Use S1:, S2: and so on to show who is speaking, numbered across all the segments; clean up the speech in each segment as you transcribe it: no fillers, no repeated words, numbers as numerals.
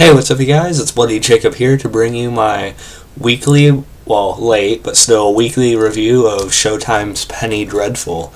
S1: Hey, what's up, you guys? It's Bloody Jacob here to bring you my weekly, well, late, but still weekly review of Showtime's Penny Dreadful.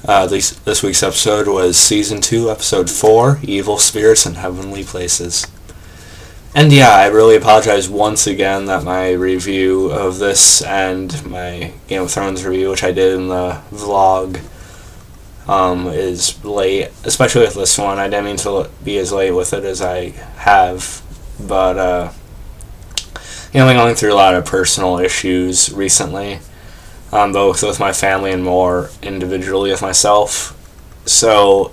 S1: This week's episode was Season 2, Episode 4, Evil Spirits in Heavenly Places. And yeah, I really apologize once again that my review of this and my Game of Thrones review, which I did in the vlog, is late, especially with this one. I didn't mean to be as late with it as I have, but I'm going through a lot of personal issues recently, both with my family and more individually with myself, so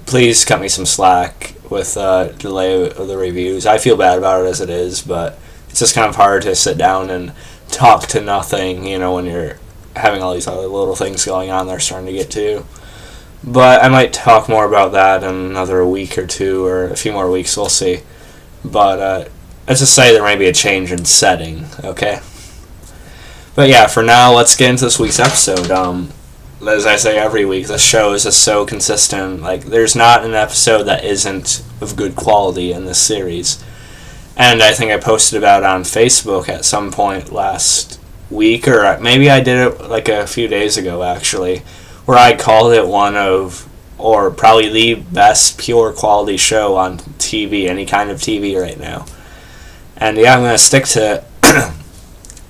S1: please cut me some slack with delay of the reviews. I feel bad about it as it is, but it's just kind of hard to sit down and talk to nothing, when you're having all these other little things going on that are starting to get to you. But I might talk more about that in another week or two, or a few more weeks, we'll see. But let's just say there might be a change in setting, okay? But yeah, for now, let's get into this week's episode. As I say every week, the show is just so consistent. Like, there's not an episode that isn't of good quality in this series. And I think I posted about it on Facebook at some point last week, or maybe I did it like a few days ago, actually, where I called it one of, or probably the best pure quality show on TV, any kind of TV right now. And yeah, I'm going to stick to,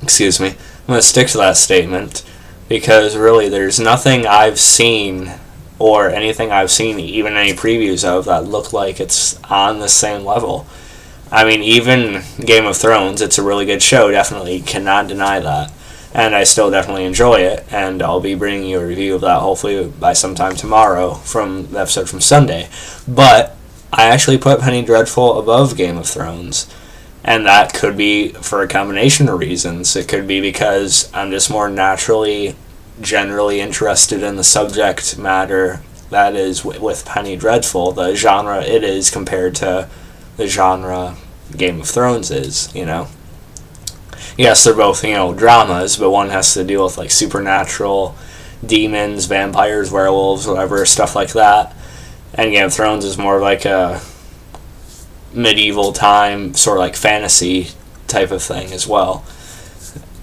S1: excuse me, I'm going to stick to that statement, because really there's nothing I've seen, or anything I've seen, even any previews of, that look like it's on the same level. I mean, even Game of Thrones, it's a really good show, definitely, cannot deny that. And I still definitely enjoy it, and I'll be bringing you a review of that hopefully by sometime tomorrow from the episode from Sunday. But I actually put Penny Dreadful above Game of Thrones, and that could be for a combination of reasons. It could be because I'm just more generally interested in the subject matter that is with Penny Dreadful, the genre it is compared to the genre Game of Thrones is, Yes, they're both, dramas, but one has to deal with, like, supernatural demons, vampires, werewolves, whatever, stuff like that. And Game of Thrones is more like a medieval time, sort of like fantasy type of thing as well.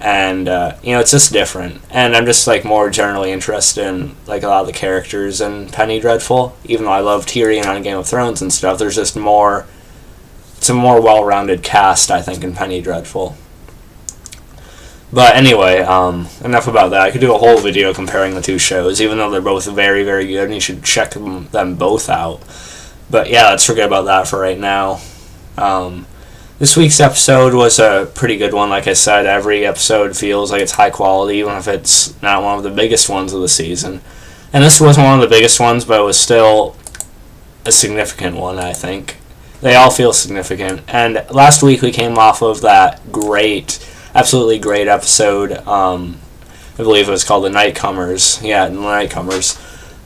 S1: And, it's just different. And I'm just, like, more generally interested in, like, a lot of the characters in Penny Dreadful. Even though I love Tyrion on Game of Thrones and stuff, there's just more, it's a more well-rounded cast, I think, in Penny Dreadful. But anyway, enough about that. I could do a whole video comparing the two shows, even though they're both very, very good, and you should check them both out. But yeah, let's forget about that for right now. This week's episode was a pretty good one. Like I said, every episode feels like it's high quality, even if it's not one of the biggest ones of the season. And this wasn't one of the biggest ones, but it was still a significant one, I think. They all feel significant. And last week we came off of that absolutely great episode, I believe it was called The Nightcomers. Yeah, The Nightcomers,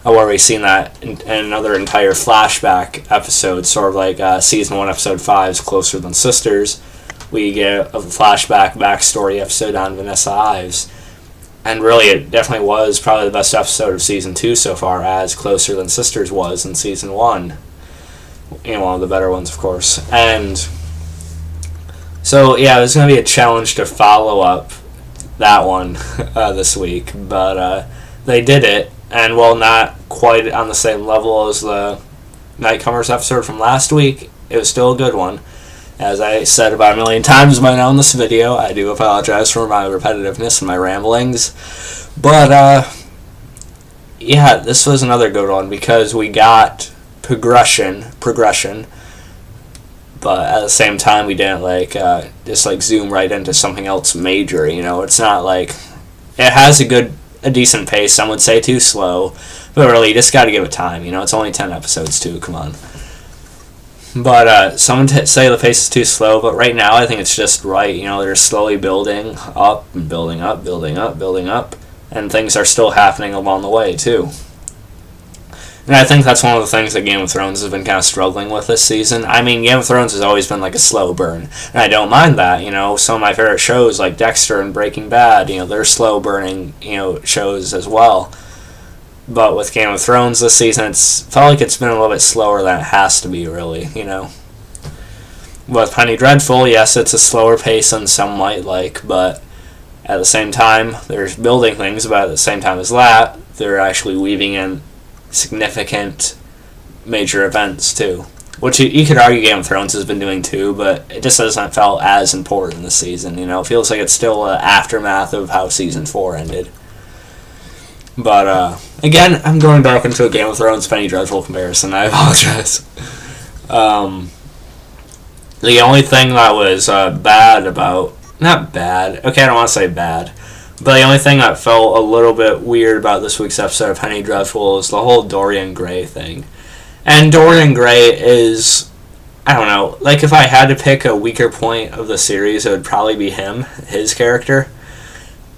S1: where we seen that in another entire flashback episode, sort of like Season 1, Episode 5's Closer Than Sisters. We get a flashback backstory episode on Vanessa Ives. And really, it definitely was probably the best episode of Season 2 so far, as Closer Than Sisters was in Season 1. One of the better ones, of course. And so, yeah, there's going to be a challenge to follow up that one this week, but they did it, and while not quite on the same level as the Nightcomers episode from last week, it was still a good one. As I said about a million times by now in this video, I do apologize for my repetitiveness and my ramblings, but yeah, this was another good one, because we got progression, but at the same time we didn't just zoom right into something else major. It's not like it has a decent pace. Some would say too slow, but really you just got to give it time. It's only 10 episodes too. Come on. But some say the pace is too slow, but right now I think it's just right. They're slowly building up and building up, and things are still happening along the way too. And I think that's one of the things that Game of Thrones has been kind of struggling with this season. I mean, Game of Thrones has always been like a slow burn, and I don't mind that. Some of my favorite shows like Dexter and Breaking Bad, they're slow burning, shows as well. But with Game of Thrones this season, it's felt like it's been a little bit slower than it has to be, really, With Penny Dreadful, yes, it's a slower pace than some might like, but at the same time, they're building things, but at the same time as that, they're actually weaving in significant major events too. Which you could argue Game of Thrones has been doing too, but it just doesn't feel as important this season. It feels like it's still an aftermath of how Season 4 ended. But, again, I'm going back into a Game of Thrones Penny Dreadful comparison. I apologize. The only thing that was bad about... Not bad. Okay, I don't want to say bad. But the only thing that felt a little bit weird about this week's episode of Penny Dreadful is the whole Dorian Gray thing. And Dorian Gray is... I don't know. Like, if I had to pick a weaker point of the series, it would probably be him, his character.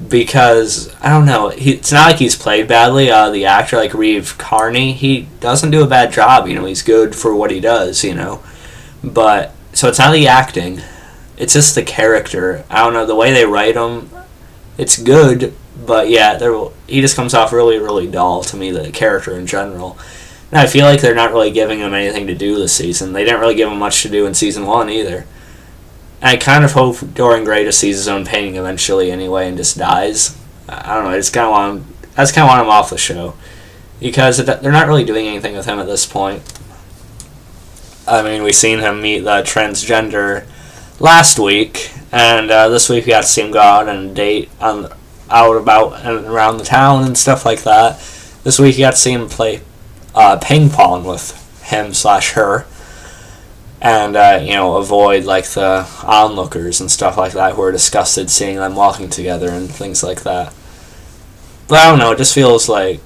S1: Because, I don't know, it's not like he's played badly. The actor, like Reeve Carney, he doesn't do a bad job. He's good for what he does, But, so it's not the acting. It's just the character. I don't know, the way they write him, it's good. But, yeah, he just comes off really, really dull to me, the character in general. And I feel like they're not really giving him anything to do this season. They didn't really give him much to do in Season 1 either. I kind of hope Dorian Gray just sees his own painting eventually anyway and just dies. I don't know, I just kind of want him off the show. Because they're not really doing anything with him at this point. I mean, we've seen him meet the transgender last week, and this week we got to see him go out and date out about and around the town and stuff like that. This week you got to see him play ping pong with him/her. And, avoid, like, the onlookers and stuff like that who are disgusted seeing them walking together and things like that. But I don't know, it just feels like,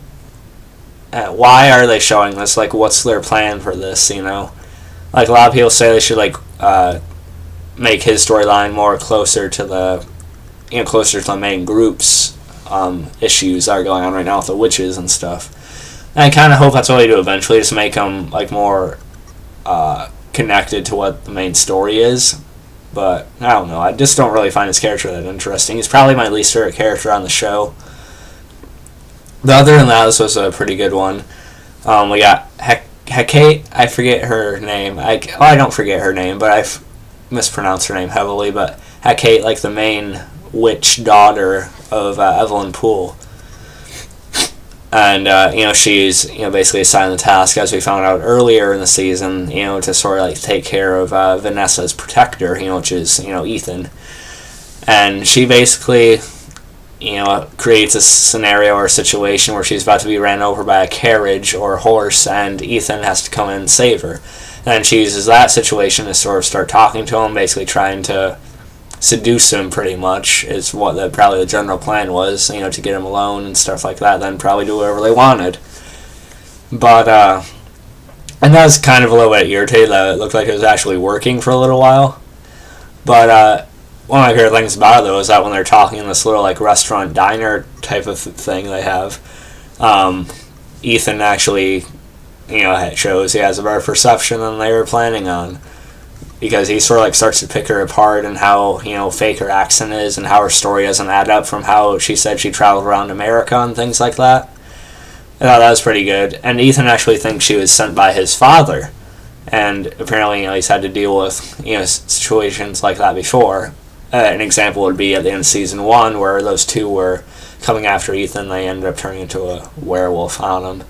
S1: why are they showing this? Like, what's their plan for this, Like, a lot of people say they should, like, make his storyline more closer to the main group's issues that are going on right now with the witches and stuff. And I kind of hope that's what they do eventually, just make them, like, more, connected to what the main story is, but I don't know. I just don't really find his character that interesting. He's probably my least favorite character on the show. But other than that, this was a pretty good one. We got Hecate. I forget her name. I don't forget her name, but I've mispronounced her name heavily. But Hecate, like the main witch daughter of Evelyn Poole. And, she's, basically assigned the task, as we found out earlier in the season, to sort of, like, take care of Vanessa's protector, which is, Ethan. And she basically, creates a scenario or a situation where she's about to be ran over by a carriage or a horse, and Ethan has to come in and save her. And she uses that situation to sort of start talking to him, basically trying to seduce him, pretty much, is what probably the general plan was, to get him alone and stuff like that, then probably do whatever they wanted. But, and that was kind of a little bit irritated that it looked like it was actually working for a little while. But, one of my favorite things about it, though, is that when they're talking in this little, like, restaurant diner type of thing they have, Ethan actually, shows he has a better perception than they were planning on. Because he sort of, like, starts to pick her apart and how, fake her accent is and how her story doesn't add up from how she said she traveled around America and things like that. I thought that was pretty good. And Ethan actually thinks she was sent by his father. And apparently, he's had to deal with, situations like that before. An example would be at the end of Season 1 where those two were coming after Ethan. They ended up turning into a werewolf on him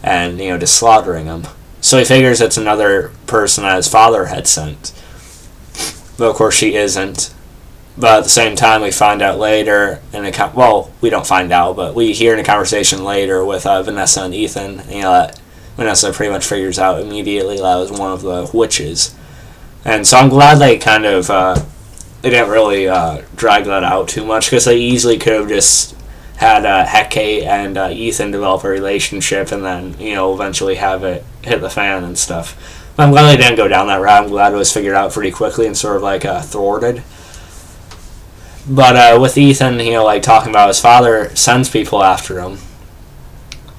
S1: and, just slaughtering him. So he figures it's another person that his father had sent. But of course she isn't. But at the same time we find out later, we don't find out, but we hear in a conversation later with Vanessa and Ethan, that Vanessa pretty much figures out immediately that was one of the witches. And so I'm glad they kind of, they didn't really drag that out too much, because they easily could have just had Hecate and Ethan develop a relationship and then, eventually have it hit the fan and stuff. But I'm glad they didn't go down that route. I'm glad it was figured out pretty quickly and sort of like thwarted. But with Ethan, talking about his father sends people after him.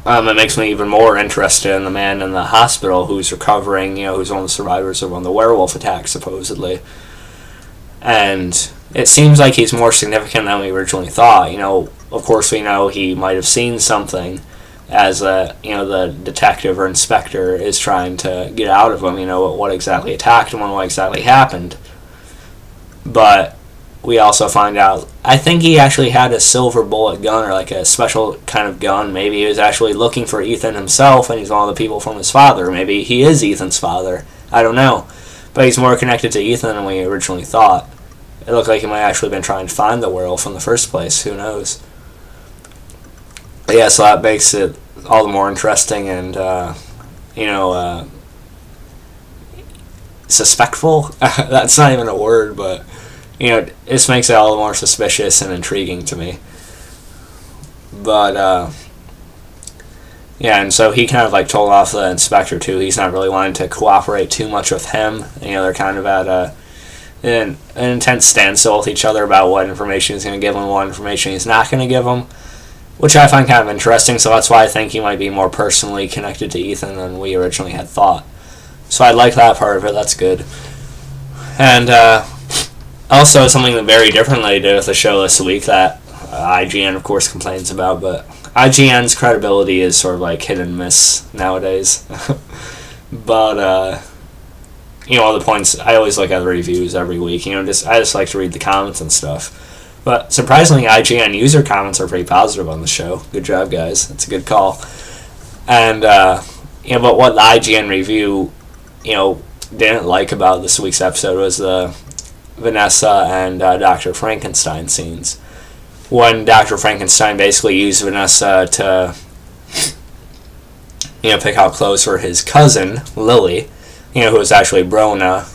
S1: It makes me even more interested in the man in the hospital who's recovering, who's one of the survivors of one of the werewolf attacks, supposedly. And it seems like he's more significant than we originally thought. Of course we know he might have seen something as the detective or inspector is trying to get out of him, what exactly attacked him and what exactly happened. But we also find out, I think he actually had a silver bullet gun, or like a special kind of gun. Maybe he was actually looking for Ethan himself, and he's one of the people from his father. Maybe he is Ethan's father. I don't know. But he's more connected to Ethan than we originally thought. It looked like he might actually been trying to find the werewolf in the first place. Who knows? But yeah, so that makes it all the more interesting and, suspectful. That's not even a word, but this makes it all the more suspicious and intriguing to me. But and so he kind of like told off the inspector too. He's not really wanting to cooperate too much with him. They're kind of at an intense standstill with each other about what information he's going to give him and what information he's not going to give him, which I find kind of interesting. So that's why I think he might be more personally connected to Ethan than we originally had thought. So I like that part of it. That's good. And also, something very different they did with the show this week that IGN, of course, complains about, but IGN's credibility is sort of like hit and miss nowadays. But, all the points, I always look at the reviews every week, I just like to read the comments and stuff. But surprisingly, IGN user comments are pretty positive on the show. Good job, guys. That's a good call. And, but what the IGN review, didn't like about this week's episode was the Vanessa and Dr. Frankenstein scenes. When Dr. Frankenstein basically used Vanessa to, pick out clothes for his cousin, Lily, who was actually Brona,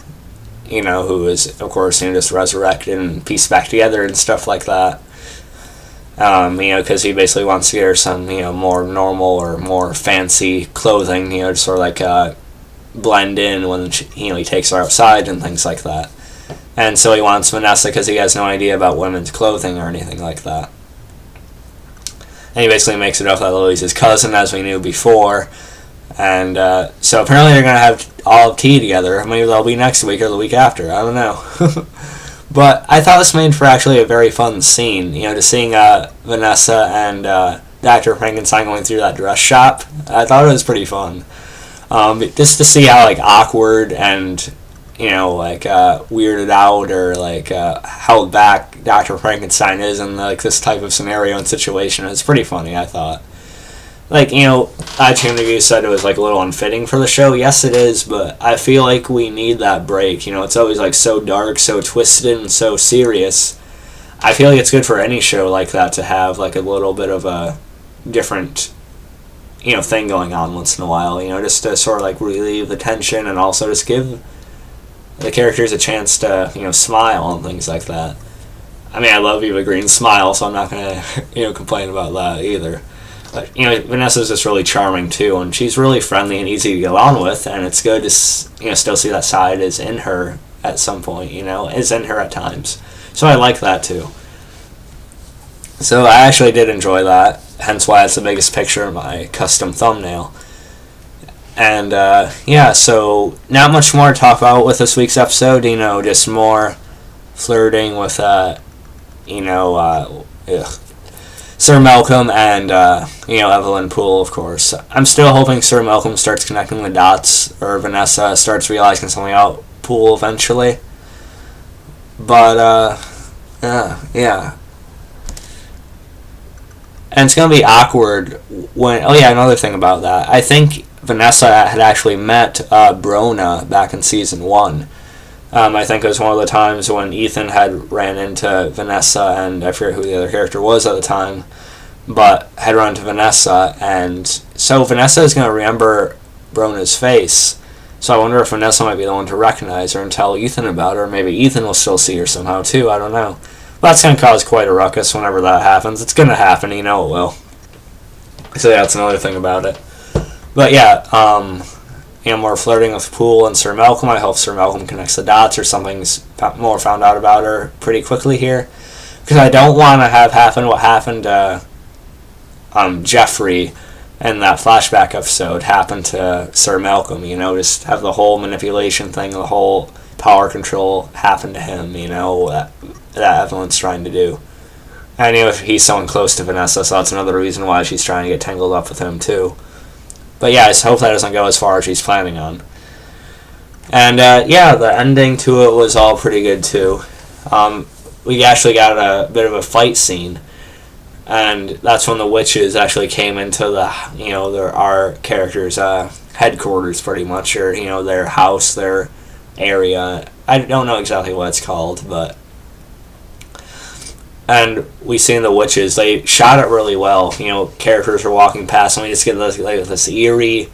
S1: who was, of course, just resurrected and pieced back together and stuff like that. Because he basically wants to get her some, more normal or more fancy clothing, just sort of like blend in when he takes her outside and things like that. And so he wants Vanessa because he has no idea about women's clothing or anything like that. And he basically makes it up that Lily's his cousin, as we knew before. And so apparently they're going to have all of tea together. Maybe they'll be next week or the week after. I don't know. But I thought this made for actually a very fun scene. Just seeing Vanessa and Dr. Frankenstein going through that dress shop. I thought it was pretty fun. Just to see how awkward and weirded out or held back Dr. Frankenstein is in this type of scenario and situation. It's pretty funny, I thought. IGN review said it was a little unfitting for the show. Yes, it is, but I feel like we need that break. It's always so dark, so twisted, and so serious. I feel like it's good for any show like that to have a little bit of a different thing going on once in a while. Just to sort of relieve the tension and also just give the characters a chance to smile and things like that. I mean, I love Eva Green's smile, so I'm not gonna complain about that either. But Vanessa's just really charming too, and she's really friendly and easy to get along with, and it's good to still see that side is in her at some point. Is in her at times. So I like that too. So I actually did enjoy that, hence why it's the biggest picture of my custom thumbnail. And so not much more to talk about with this week's episode. Just more flirting with Sir Malcolm and Evelyn Poole, of course. I'm still hoping Sir Malcolm starts connecting the dots, or Vanessa starts realizing something about Poole eventually. But yeah. And it's going to be awkward when... Oh, yeah, another thing about that. I think Vanessa had actually met Brona back in Season 1. I think it was one of the times when Ethan had ran into Vanessa, and I forget who the other character was at the time, but had run into Vanessa, and so Vanessa is going to remember Brona's face. So I wonder if Vanessa might be the one to recognize her and tell Ethan about her. Or maybe Ethan will still see her somehow, too. I don't know. But that's going to cause quite a ruckus whenever that happens. It's going to happen, it will. So yeah, that's another thing about it. But yeah, more flirting with Poole and Sir Malcolm. I hope Sir Malcolm connects the dots or something's more found out about her pretty quickly here. Because I don't want to have happen what happened to Jeffrey in that flashback episode happen to Sir Malcolm. Just have the whole manipulation thing, the whole power control happen to him, that Evelyn's trying to do. And he's someone close to Vanessa, so that's another reason why she's trying to get tangled up with him too. But yeah, I hope that doesn't go as far as she's planning on. And the ending to it was all pretty good too. We actually got a bit of a fight scene, and that's when the witches actually came into our characters' headquarters, pretty much, or their house, their area. I don't know exactly what it's called, but. And we seen the witches. They shot it really well. Characters are walking past, and we just get this eerie,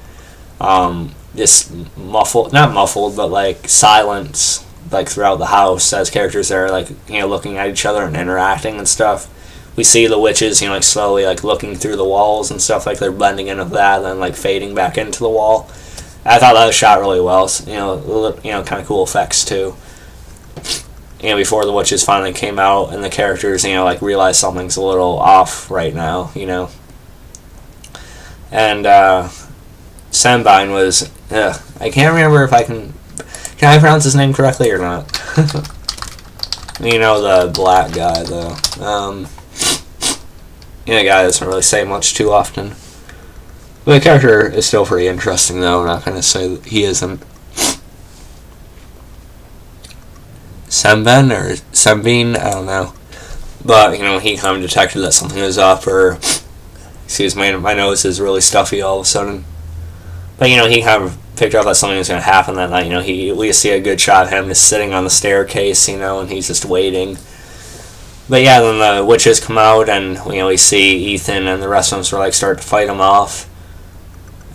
S1: just not muffled, but silence, throughout the house as characters are looking at each other and interacting and stuff. We see the witches, slowly looking through the walls and stuff, they're blending in with that, and then fading back into the wall. I thought that was shot really well. Kind of cool effects too. Before the witches finally came out and the characters, realize something's a little off right now, And Sambine was, I can't remember if can I pronounce his name correctly or not? The black guy, though. The guy doesn't really say much too often. But the character is still pretty interesting, though. I'm not going to say that he isn't. Sambine, I don't know. But, he kind of detected that something was up, or, excuse me, my nose is really stuffy all of a sudden. But, he kind of picked up that something was going to happen that night. We see a good shot of him just sitting on the staircase, and he's just waiting. But yeah, then the witches come out, and, we see Ethan and the rest of them sort of, start to fight him off.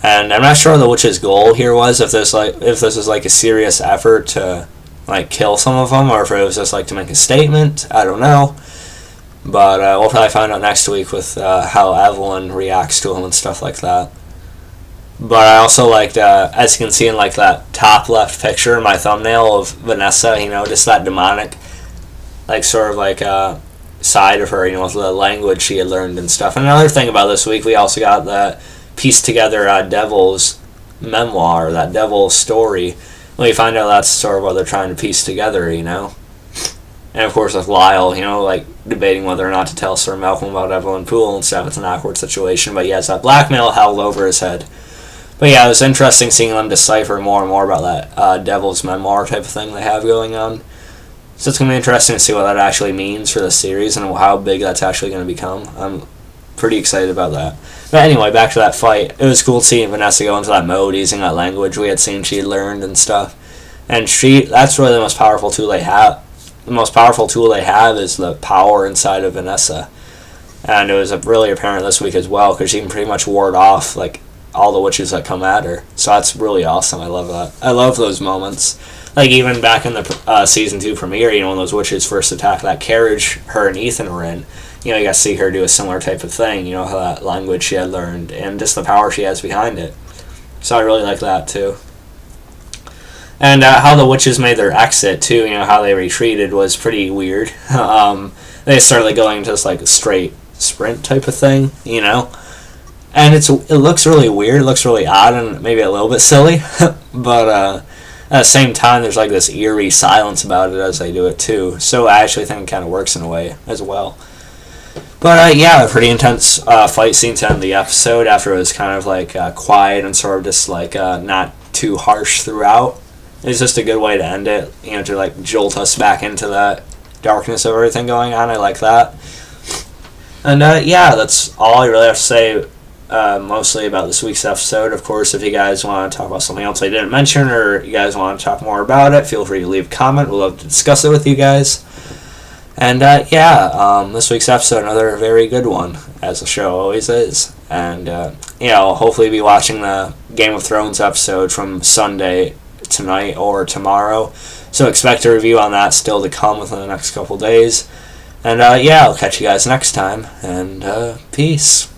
S1: And I'm not sure what the witch's goal here was, if this was, a serious effort to kill some of them, or if it was just to make a statement. I don't know, but we'll probably find out next week with how Evelyn reacts to him and stuff like that. But I also liked, as you can see in that top left picture in my thumbnail of Vanessa, just that demonic side of her, with the language she had learned and stuff. And another thing about this week, we also got the pieced together devil's memoir, that devil's story. We find out that's sort of what they're trying to piece together, And of course with Lyle, debating whether or not to tell Sir Malcolm about Evelyn Poole and stuff. It's an awkward situation, but he has that blackmail held over his head. But yeah, it was interesting seeing them decipher more and more about that devil's memoir type of thing they have going on. So it's going to be interesting to see what that actually means for the series and how big that's actually going to become. I'm pretty excited about that. But anyway, back to that fight. It was cool seeing Vanessa go into that mode, using that language we had seen she had learned and stuff. And that's really the most powerful tool they have. The most powerful tool they have is the power inside of Vanessa. And it was really apparent this week as well, because she can pretty much ward off all the witches that come at her. So that's really awesome. I love that. I love those moments. Even back in the season 2 premiere, when those witches first attacked that carriage her and Ethan were in, you got to see her do a similar type of thing, how that language she had learned, and just the power she has behind it. So I really like that, too. And how the witches made their exit, too, how they retreated was pretty weird. They started going into this, a straight sprint type of thing, And it looks really weird, it looks really odd, and maybe a little bit silly, but at the same time, there's this eerie silence about it as they do it too. So I actually think it kind of works in a way as well. But yeah, a pretty intense fight scene to end the episode after it was kind of quiet and sort of just not too harsh throughout. It's just a good way to end it, to jolt us back into that darkness of everything going on. I like that. And yeah, that's all I really have to say. Mostly about this week's episode. Of course, if you guys want to talk about something else I didn't mention, or you guys want to talk more about it, feel free to leave a comment. We'll love to discuss it with you guys. And this week's episode, another very good one, as the show always is. And I'll hopefully be watching the Game of Thrones episode from Sunday tonight or tomorrow. So expect a review on that still to come within the next couple days. And I'll catch you guys next time. And peace.